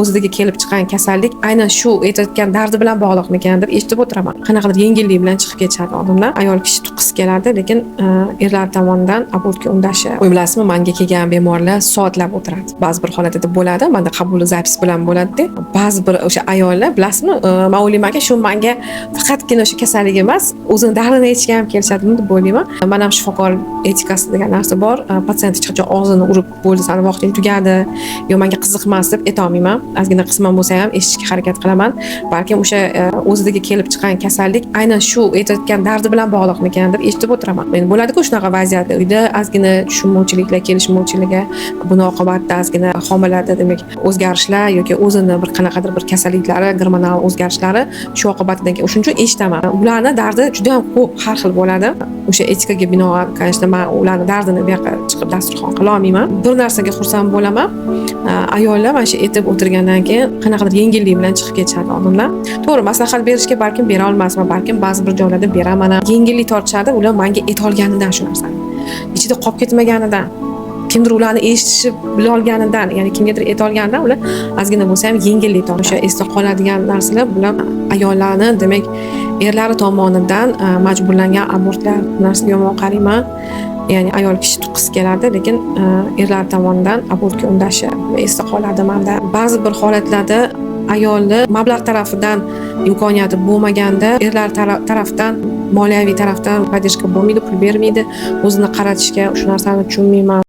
o'zidagi kelib chiqqan kasallik aynan shu aytayotgan dardi bilan bog'liqmikan deb eshitib o'tiraman. Qanaqadir yengillik bilan chiqib ketishadi oldimdan. Ayol kishi tuqqisi keladi, lekin erlar tomonidan abortga undashi. Bilasizmi, menga kelgan bemorlar soatlab o'tiradi. Ba'zi bir holatda bo'ladi, menda qabul zapis bilan bo'ladi-da. Ba'zi bir o'sha ayollar, bilasizmi, men o'ylaymanki, shu menga faqatgina o'sha kasallik emas, o'zini dardini aytishga ham kelishadimi deb o'ylayman. Men ham shifokor etikasi degan narsa bor. Pasiyent hech qachon og'zini urib bo'ldi, sani vaqting tugadi, yo menga qiziqmas deb aytolmayman. Ozgina qisman bo'lsa ham eshitishga harakat qilaman. Balkim o'sha o'zidagi kelib chiqqan kasallik aynan shu aytayotgan dardi bilan bog'liqmikan deb eshitib o'tiraman. Men bo'ladi-ku shunaqa vaziyatda, uyda ozgina tushunmovchiliklar, kelishmovchiligi, buni oqibatida ozgina homilada demak o'zgarishlar yoki o'zini bir qanaqadir bir kasalliklari, gormonal o'zgarishlari shu oqibatidan keyin shuning uchun eshitaman. Ularning dardi juda ham ko'p, har xil bo'ladi. O'sha etikaga binoan, конечно, men ularning dardini bu yoqqa chiqib dasturxon qila olmayman. Bir narsaga xursand bo'laman. Ayollar mana shu aytib o'tirgandan keyin qanaqadir yengillik bilan chiqib ketishadi oldimdan. To'g'ri, maslahat berishga balkim bera olmasman, balkim ba'zi bir joylarda beraman. Yengillik tortishadi, ular menga aytolganidan shu narsani. Ichida qolib ketmaganidan, kimdir ularni eshitishib bila olganidan, ya'ni kimgadir aytolganidan ular ozgina bo'lsa ham yengillik tortishi, esda qoladigan narsalar bular ayollarni, demak, erlari tomonidan majburlangan abortlar narsaga yomon qarayman. Ya'ni ayol kishi tuqqisi keladi, lekin erlar tomonidan abortga undashi esda qoladi menda. Ba'zi bir holatlarda ayolni mablag' tarafidan imkoniyati bo'lmaganda, erlar tarafdan, moliyaviy tarafdan podдержка bo'lmaydi, pul bermaydi, o'zini qaratishga, shu narsani tushunmayman.